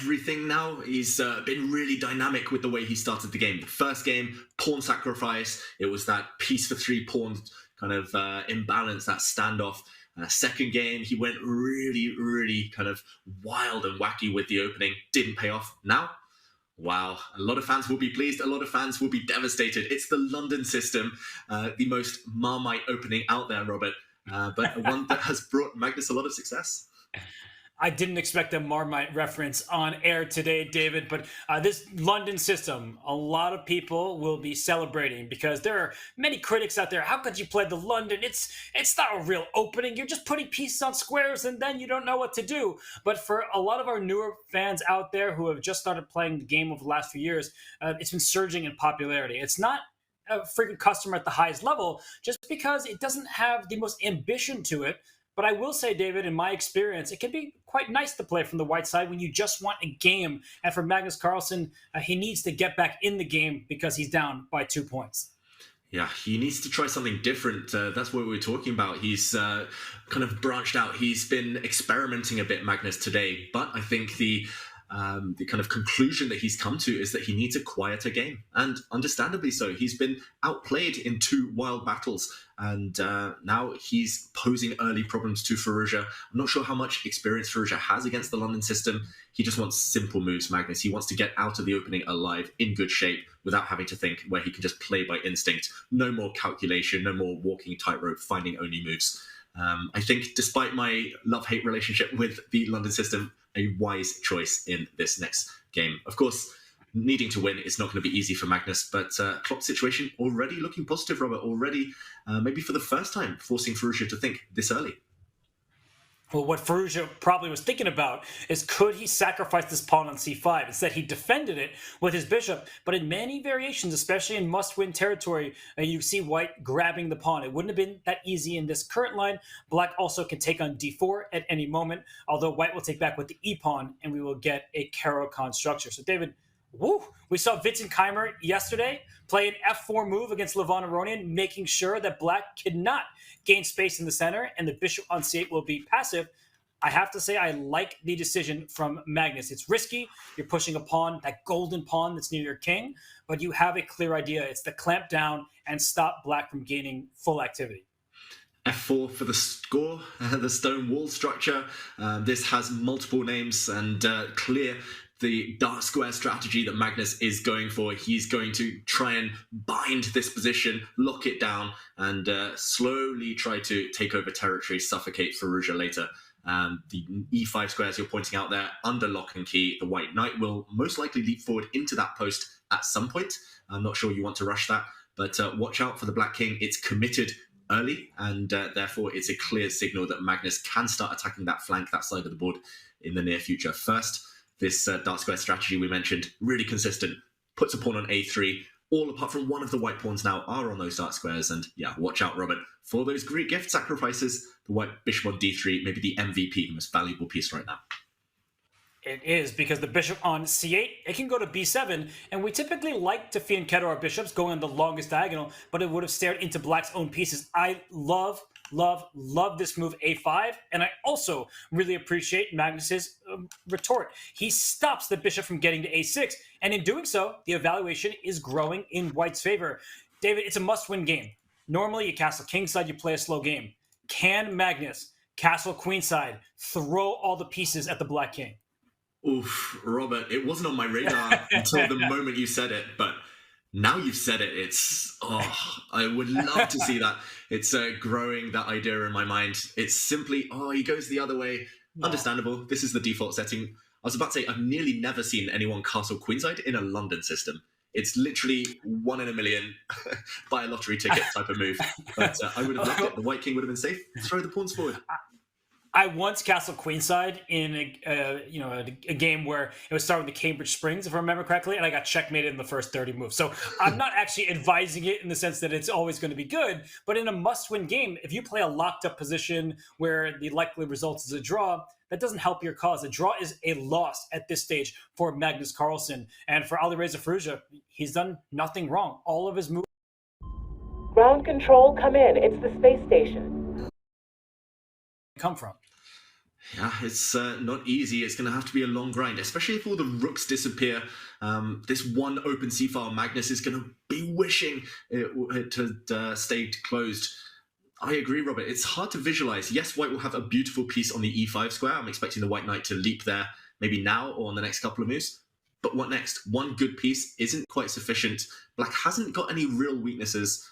everything now. He's been really dynamic with the way he started the game. The first game, pawn sacrifice. It was that piece for 3 pawns kind of imbalance, that standoff. Second game, he went really, really kind of wild and wacky with the opening. Didn't pay off. Now, wow, a lot of fans will be pleased. A lot of fans will be devastated. It's the London system, the most Marmite opening out there, Robert, but one that has brought Magnus a lot of success. I didn't expect a Marmite reference on air today, David, but this London system, a lot of people will be celebrating because there are many critics out there. How could you play the London? It's not a real opening. You're just putting pieces on squares and then you don't know what to do. But for a lot of our newer fans out there who have just started playing the game over the last few years, it's been surging in popularity. It's not a frequent customer at the highest level just because it doesn't have the most ambition to it. But I will say, David, in my experience, it can be quite nice to play from the white side when you just want a game. And for Magnus Carlsen, he needs to get back in the game because he's down by 2 points. Yeah, he needs to try something different. That's what we were talking about. He's kind of branched out. He's been experimenting a bit, Magnus, today. But I think the kind of conclusion that he's come to is that he needs a quieter game. And understandably so. He's been outplayed in 2 wild battles. And now he's posing early problems to firouzja. I'm not sure how much experience firouzja has against the London system. He just wants simple moves, Magnus. He wants to get out of the opening alive, in good shape, without having to think, where he can just play by instinct. No more calculation, no more walking tightrope, finding only moves. I think despite my love-hate relationship with the London system, a wise choice in this next game. Of course, needing to win is not going to be easy for Magnus, but clock situation already looking positive, Robert. Already, maybe for the first time, forcing firouzja to think this early. Well, what firouzja probably was thinking about is, could he sacrifice this pawn on c5? Instead, he defended it with his bishop. But in many variations, especially in must-win territory, you see white grabbing the pawn. It wouldn't have been that easy in this current line. Black also can take on d4 at any moment, although white will take back with the e-pawn, and we will get a Caro-Kann structure. So, David, we saw Vincent Keimer yesterday play an f4 move against Levon Aronian, making sure that black cannot gain space in the center, and the bishop on c8 will be passive. I have to say I like the decision from Magnus. It's risky. You're pushing a pawn, that golden pawn that's near your king, but you have a clear idea. It's to clamp down and stop black from gaining full activity. F4 for the score, the stone wall structure. This has multiple names and clear the dark square strategy that Magnus is going for. He's going to try and bind this position, lock it down, and slowly try to take over territory, suffocate firouzja later. The e5 squares you're pointing out there, under lock and key, the white knight will most likely leap forward into that post at some point. I'm not sure you want to rush that, but watch out for the black king. It's committed early, and therefore it's a clear signal that Magnus can start attacking that flank, that side of the board in the near future. First, this dark square strategy we mentioned, really consistent, puts a pawn on a3. All apart from one of the white pawns now are on those dark squares. And yeah, watch out, Robert, for those Greek gift sacrifices. The white bishop on d3, maybe the MVP, the most valuable piece right now. It is, because the bishop on c8, it can go to b7, and we typically like to fianchetto our bishops going on the longest diagonal, but it would have stared into black's own pieces. I love this move a5, and I also really appreciate Magnus's retort. He stops the bishop from getting to a6, and in doing so, the evaluation is growing in white's favor. David, it's a must-win game. Normally, you castle kingside, you play a slow game. Can Magnus castle queenside, throw all the pieces at the black king? Oof, Robert, it wasn't on my radar until the moment you said it, but now you've said it, it's, I would love to see that. It's growing that idea in my mind. It's simply, he goes the other way. No. Understandable. This is the default setting. I was about to say, I've nearly never seen anyone castle queenside in a London system. It's literally 1 in a million, buy a lottery ticket type of move. But I would have loved it. The white king would have been safe. Throw the pawns forward. I once castled queenside in a game where it was starting with the Cambridge Springs, if I remember correctly, and I got checkmated in the first 30 moves. So I'm not actually advising it in the sense that it's always going to be good, but in a must-win game, if you play a locked-up position where the likely result is a draw, that doesn't help your cause. A draw is a loss at this stage for Magnus Carlsen. And for Alireza firouzja, he's done nothing wrong. All of his moves... Ground control, come in. It's the space station. ...come from. Yeah, it's not easy. It's going to have to be a long grind, especially if all the rooks disappear. This one open c file, Magnus is going to be wishing it had stayed closed. I agree, Robert. It's hard to visualize. Yes, white will have a beautiful piece on the e5 square. I'm expecting the white knight to leap there maybe now or on the next couple of moves. But what next? One good piece isn't quite sufficient. Black hasn't got any real weaknesses.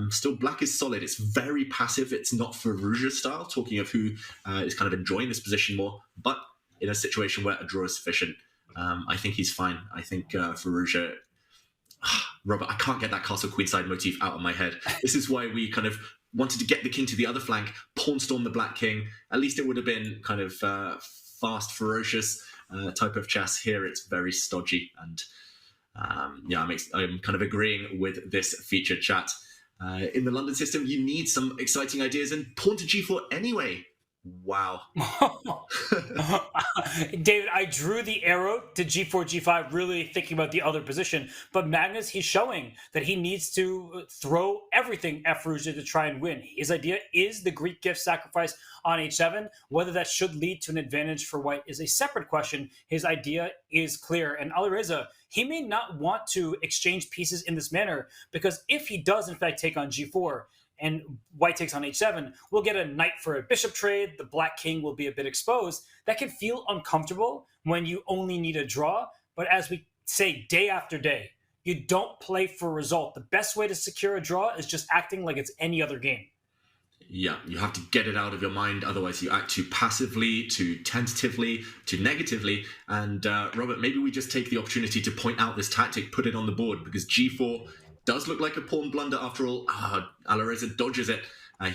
Still, black is solid. It's very passive. It's not firouzja style, talking of who is kind of enjoying this position more. But in a situation where a draw is sufficient, I think he's fine. I think firouzja... Robert, I can't get that castle queenside motif out of my head. This is why we kind of wanted to get the king to the other flank, pawn storm the black king. At least it would have been kind of fast, ferocious type of chess. Here it's very stodgy. And yeah, I'm kind of agreeing with this featured chat. In the London system, you need some exciting ideas, and pawn to g4 anyway. Wow. David, I drew the arrow to g4, g5, really thinking about the other position. But Magnus, he's showing that he needs to throw everything at firouzja to try and win. His idea is the Greek gift sacrifice on h7. Whether that should lead to an advantage for white is a separate question. His idea is clear. And Alireza, he may not want to exchange pieces in this manner, because if he does, in fact, take on g4, and white takes on h7, we'll get a knight for a bishop trade. The black king will be a bit exposed. That can feel uncomfortable when you only need a draw. But as we say day after day, you don't play for a result. The best way to secure a draw is just acting like it's any other game. Yeah, you have to get it out of your mind. Otherwise, you act too passively, too tentatively, too negatively. And Robert, maybe we just take the opportunity to point out this tactic, put it on the board, because g4 does look like a pawn blunder after all. Alireza dodges it.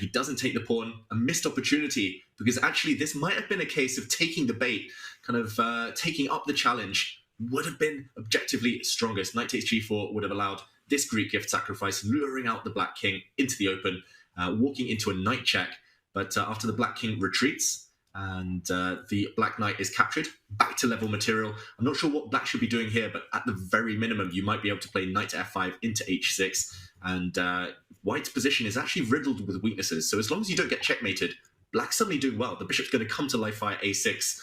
He doesn't take the pawn. A missed opportunity, because actually this might have been a case of taking the bait, kind of taking up the challenge, would have been objectively strongest. Knight takes g4 would have allowed this Greek gift sacrifice, luring out the black king into the open, walking into a knight check. But after the black king retreats, and the black knight is captured, back to level material. I'm not sure what black should be doing here, but at the very minimum, you might be able to play knight to f5 into h6. And white's position is actually riddled with weaknesses. So as long as you don't get checkmated, black's suddenly doing well. The bishop's going to come to life via a6.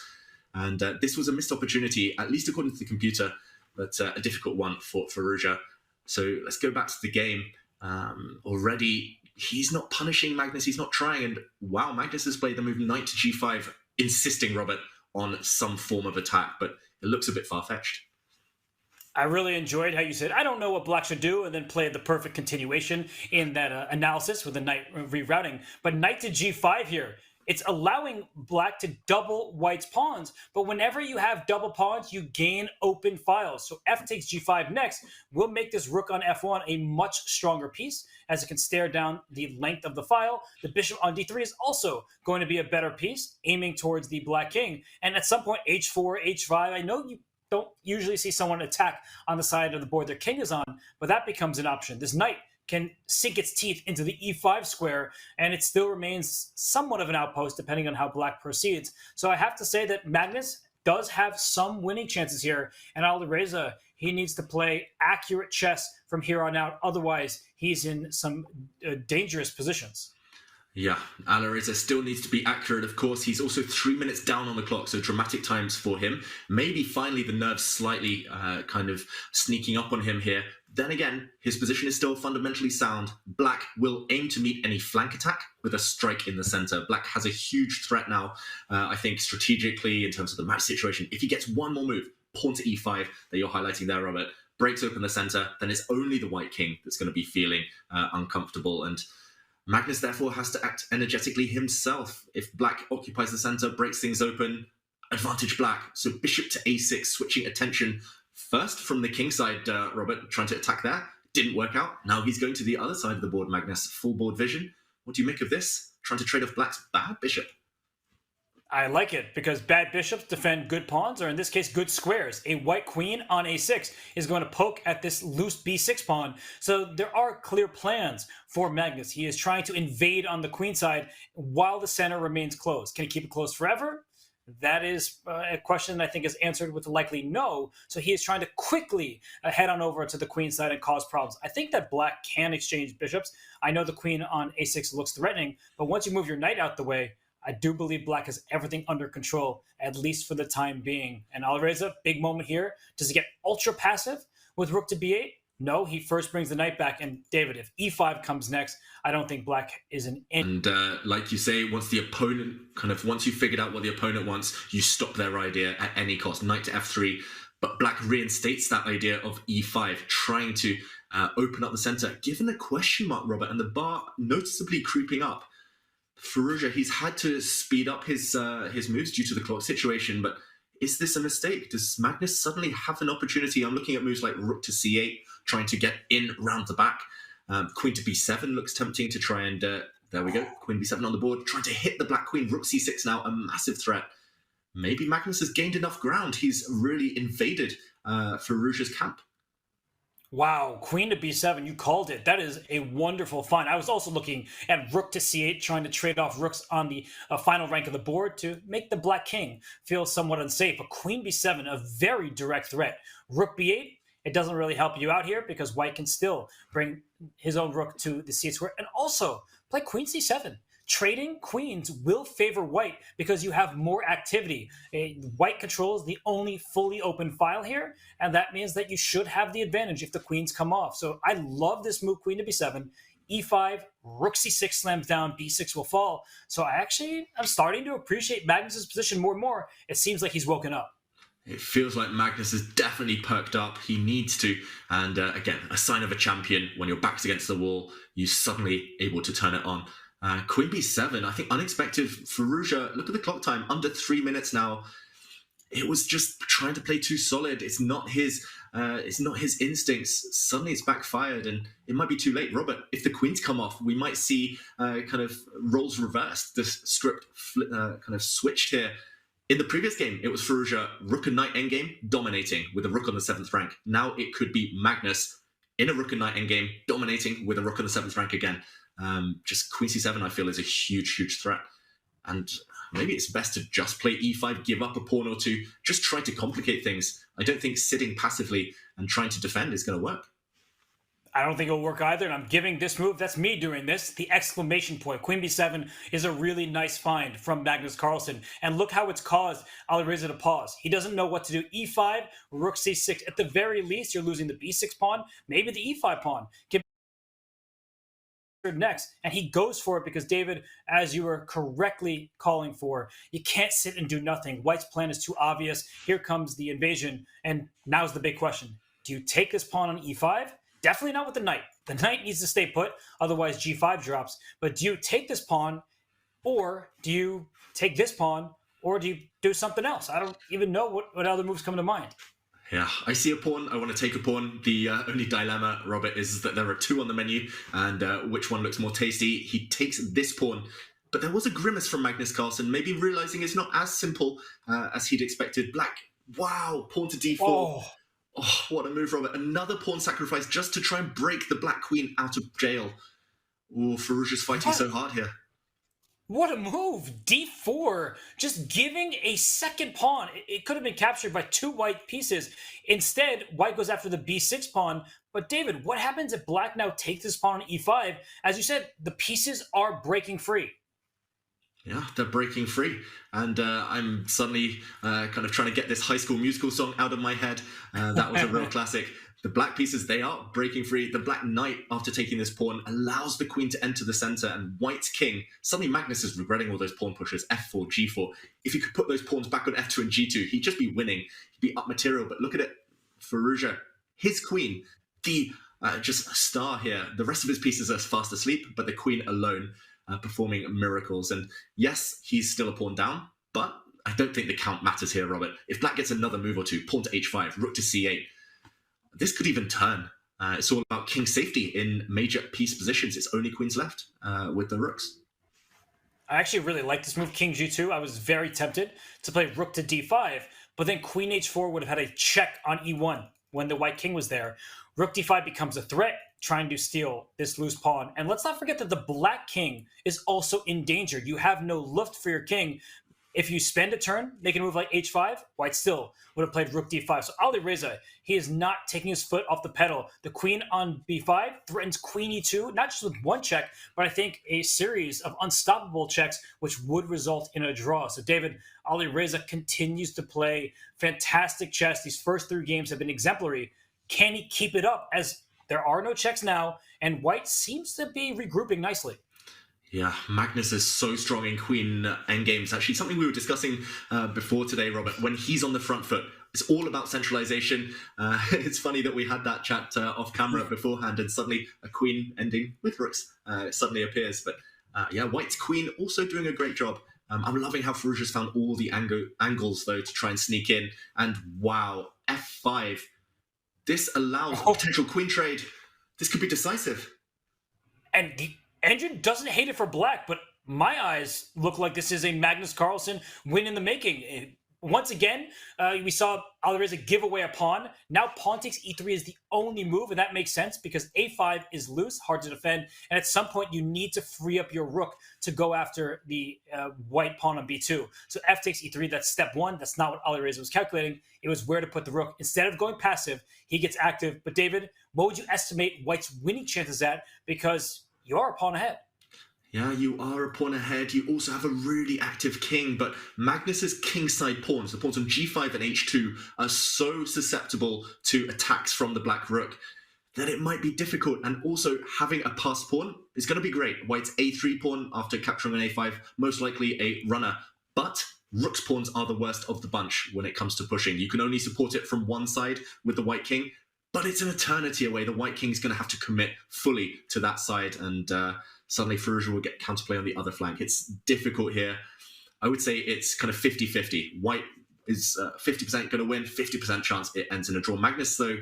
And this was a missed opportunity, at least according to the computer, but a difficult one for firouzja. So let's go back to the game. Already, he's not punishing Magnus, he's not trying, and wow, Magnus has played the move knight to g5, insisting, Robert, on some form of attack, but it looks a bit far-fetched. I really enjoyed how you said, I don't know what black should do, and then played the perfect continuation in that analysis with the knight rerouting. But knight to g5 here, it's allowing black to double white's pawns, but whenever you have double pawns, you gain open files. So f takes g5 next will make this rook on f1 a much stronger piece, as it can stare down the length of the file. The bishop on d3 is also going to be a better piece, aiming towards the black king. And at some point, h4, h5, I know you don't usually see someone attack on the side of the board their king is on, but that becomes an option. This knight can sink its teeth into the e5 square, and it still remains somewhat of an outpost depending on how black proceeds. So I have to say that Magnus does have some winning chances here, and Alireza, he needs to play accurate chess from here on out. Otherwise, he's in some dangerous positions. Yeah, Alireza still needs to be accurate, of course. He's also 3 minutes down on the clock, so dramatic times for him. Maybe finally the nerves slightly kind of sneaking up on him here. Then again, his position is still fundamentally sound. Black will aim to meet any flank attack with a strike in the center. Black has a huge threat now, I think, strategically, in terms of the match situation. If he gets one more move, pawn to e5, that you're highlighting there, Robert, breaks open the center, then it's only the white king that's going to be feeling uncomfortable. And Magnus, therefore, has to act energetically himself. If black occupies the center, breaks things open, advantage black. So bishop to a6, switching attention first from the king side, Robert, trying to attack there. Didn't work out. Now he's going to the other side of the board, Magnus. Full board vision. What do you make of this? Trying to trade off black's bad bishop. I like it, because bad bishops defend good pawns, or in this case, good squares. A white queen on a6 is going to poke at this loose b6 pawn. So there are clear plans for Magnus. He is trying to invade on the queen side while the center remains closed. Can he keep it closed forever? That is a question that I think is answered with a likely no. So he is trying to quickly head on over to the queen side and cause problems. I think that black can exchange bishops. I know the queen on a6 looks threatening, but once you move your knight out the way, I do believe black has everything under control, at least for the time being. And Alireza, big moment here. Does he get ultra passive with rook to b8? No, he first brings the knight back. And David, if e5 comes next, I don't think black is an And like you say, once you figured out what the opponent wants, you stop their idea at any cost. Knight to f3. But black reinstates that idea of e5, trying to open up the center. Given the question mark, Robert, and the bar noticeably creeping up, firouzja, he's had to speed up his moves due to the clock situation, but is this a mistake? Does Magnus suddenly have an opportunity? I'm looking at moves like rook to c8, trying to get in round the back. Queen to b7 looks tempting to try and, there we go, queen b7 on the board, trying to hit the black queen. Rook c6 now, a massive threat. Maybe Magnus has gained enough ground. He's really invaded firouzja's camp. Wow, queen to b7, you called it. That is a wonderful find. I was also looking at rook to c8, trying to trade off rooks on the final rank of the board to make the black king feel somewhat unsafe. But queen b7, a very direct threat. Rook b8, it doesn't really help you out here because white can still bring his own rook to the c8 square. And also, play queen c7. Trading queens will favor white because you have more activity. White controls the only fully open file here, and that means that you should have the advantage if the queens come off. So I love this move, queen to b7, e5, rook c6 slams down, b6 will fall. So I'm starting to appreciate Magnus's position more and more. It seems like he's woken up. It feels like Magnus has definitely perked up. He needs to. And again, a sign of a champion. When your back's against the wall, you're suddenly able to turn it on. Queen b7, I think unexpected. firouzja, look at the clock time, under 3 minutes now. It was just trying to play too solid. It's not his instincts. Suddenly it's backfired, and it might be too late. Robert, if the queens come off, we might see kind of roles reversed. The script kind of switched here. In the previous game, it was firouzja, rook and knight endgame, dominating with a rook on the 7th rank. Now it could be Magnus in a rook and knight endgame, dominating with a rook on the 7th rank again. Just queen c7, I feel, is a huge threat. And maybe it's best to just play e5, give up a pawn or two, just try to complicate things. I don't think sitting passively and trying to defend is going to work. I don't think it'll work either, and I'm giving this move, that's me doing this, the exclamation point. Queen b7 is a really nice find from Magnus Carlsen, and look how it's caused Alireza to pause. He doesn't know what to do. e5, rook c6. At the very least, you're losing the b6 pawn, maybe the e5 pawn. Next, and he goes for it because, David, as you were correctly calling for, you can't sit and do nothing. White's plan is too obvious. Here comes the invasion, and now's the big question. Do you take this pawn on e5? Definitely not with the knight. The knight needs to stay put, otherwise g5 drops. But do you take this pawn, or do you take this pawn, or do you do something else? I don't even know what other moves come to mind. Yeah, I see a pawn. I want to take a pawn. The only dilemma, Robert, is that there are two on the menu, and which one looks more tasty? He takes this pawn. But there was a grimace from Magnus Carlsen, maybe realizing it's not as simple as he'd expected. Black, wow, pawn to d4. Oh, what a move, Robert. Another pawn sacrifice just to try and break the black queen out of jail. Oh, firouzja's fighting so hard here. What a move! d4, just giving a second pawn. It could have been captured by two white pieces. Instead, white goes after the b6 pawn. But David, what happens if black now takes this pawn on e5? As you said, the pieces are breaking free. Yeah, they're breaking free. And I'm suddenly kind of trying to get this High School Musical song out of my head. That was a real classic. The black pieces, they are breaking free. The black knight, after taking this pawn, allows the queen to enter the center, and white's king, suddenly Magnus is regretting all those pawn pushes, f4, g4. If he could put those pawns back on f2 and g2, he'd just be winning. He'd be up material. But look at it, firouzja, his queen, the just a star here. The rest of his pieces are fast asleep, but the queen alone performing miracles. And yes, he's still a pawn down, but I don't think the count matters here, Robert. If black gets another move or two, pawn to h5, rook to c8, this could even turn. It's all about king safety in major piece positions. It's only queens left with the rooks. I actually really like this move, king g2. I was very tempted to play rook to d5, but then queen h4 would have had a check on e1 when the white king was there. Rook d5 becomes a threat, trying to steal this loose pawn. And let's not forget that the black king is also in danger. You have no luft for your king. If you spend a turn, make a move like h5, white still would have played rook d5. So Alireza, he is not taking his foot off the pedal. The queen on b5 threatens queen e2, not just with one check, but I think a series of unstoppable checks, which would result in a draw. So David, Alireza continues to play fantastic chess. These first 3 games have been exemplary. Can he keep it up, as there are no checks now, and white seems to be regrouping nicely? Yeah, Magnus is so strong in queen endgames. Actually, something we were discussing before today, Robert. When he's on the front foot, it's all about centralization. It's funny that we had that chat off camera beforehand, and suddenly a queen ending with rooks suddenly appears. But yeah, white's queen also doing a great job. I'm loving how firouzja's found all the angles, though, to try and sneak in. And wow, f5. This allows a potential queen trade. This could be decisive. And the engine doesn't hate it for black, but my eyes look like this is a Magnus Carlsen win in the making. Once again, we saw Alireza give away a pawn. Now pawn takes e3 is the only move, and that makes sense because a5 is loose, hard to defend, and at some point you need to free up your rook to go after the white pawn on b2. So f takes e3, that's step 1. That's not what Alireza was calculating. It was where to put the rook. Instead of going passive, he gets active. But David, what would you estimate white's winning chances at? Because you are a pawn ahead. Yeah, you are a pawn ahead. You also have a really active king, but Magnus's kingside pawns, the pawns on g5 and h2, are so susceptible to attacks from the black rook that it might be difficult. And also, having a passed pawn is going to be great. White's a3 pawn after capturing an a5, most likely a runner. But rook's pawns are the worst of the bunch when it comes to pushing. You can only support it from one side with the white king, but it's an eternity away. The white king is going to have to commit fully to that side, and suddenly firouzja will get counterplay on the other flank. It's difficult here. I would say it's kind of 50-50. White is 50% going to win, 50% chance it ends in a draw. Magnus, though,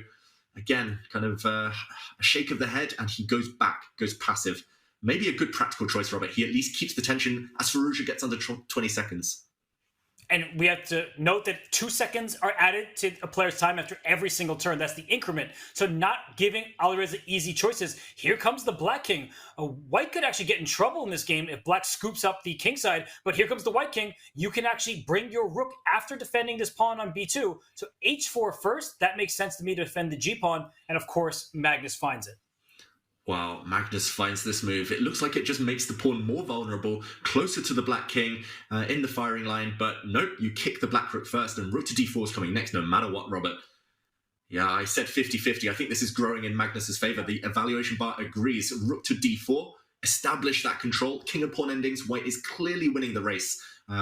again, kind of a shake of the head, and he goes back, goes passive. Maybe a good practical choice, Robert. He at least keeps the tension as firouzja gets under 20 seconds. And we have to note that 2 seconds are added to a player's time after every single turn. That's the increment. So not giving Alireza easy choices. Here comes the black king. White could actually get in trouble in this game if black scoops up the king side. But here comes the white king. You can actually bring your rook after defending this pawn on b2. So h4 first. That makes sense to me to defend the g pawn. And of course, Magnus finds it. Wow, Magnus finds this move. It looks like it just makes the pawn more vulnerable, closer to the black king in the firing line. But nope, you kick the black rook first, and rook to d4 is coming next, no matter what, Robert. Yeah, I said 50-50. I think this is growing in Magnus's favor. The evaluation bar agrees. Rook to d4, establish that control. King and pawn endings. White is clearly winning the race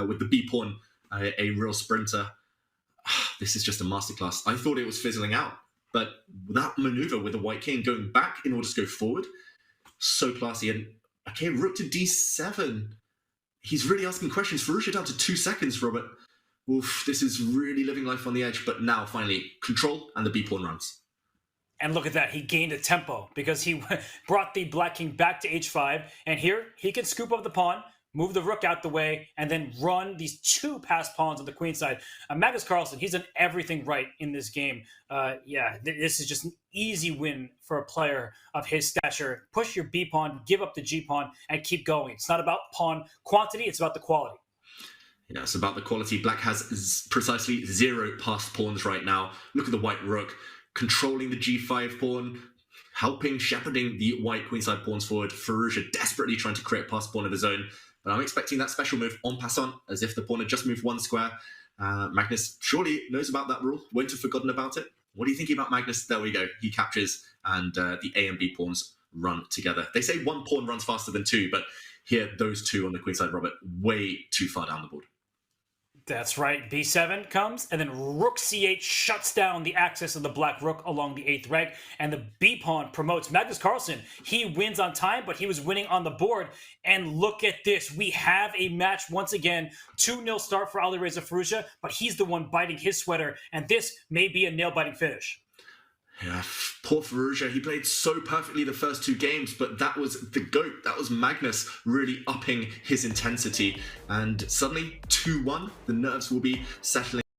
with the b pawn, a real sprinter. This is just a masterclass. I thought it was fizzling out. But that maneuver with the white king going back in order to go forward, so classy. And okay, rook to d7. He's really asking questions. firouzja down to 2 seconds, Robert. Oof, this is really living life on the edge. But now, finally, control and the b pawn runs. And look at that. He gained a tempo because he brought the black king back to h5. And here, he can scoop up the pawn, move the rook out the way, and then run these 2 passed pawns on the queen side. Magnus Carlsen, he's done everything right in this game. Yeah, this is just an easy win for a player of his stature. Push your b pawn, give up the g pawn, and keep going. It's not about pawn quantity, it's about the quality. Yeah, it's about the quality. Black has precisely 0 passed pawns right now. Look at the white rook, controlling the g5 pawn, helping, shepherding the white queenside pawns forward. firouzja desperately trying to create a passed pawn of his own. But I'm expecting that special move en passant, as if the pawn had just moved 1 square. Magnus surely knows about that rule, won't have forgotten about it. What are you thinking about Magnus? There we go. He captures, and the A and B pawns run together. They say 1 pawn runs faster than 2, but here, those 2 on the queenside, Robert, way too far down the board. That's right. b7 comes, and then rook c8 shuts down the access of the black rook along the 8th rank, and the b pawn promotes. Magnus Carlsen, he wins on time, but he was winning on the board. And look at this. We have a match once again. 2-0 start for Alireza firouzja, but he's the one biting his sweater, and this may be a nail-biting finish. Yeah, poor firouzja. He played so perfectly the first 2 games, but that was the GOAT. That was Magnus really upping his intensity. And suddenly, 2-1, the nerves will be settling.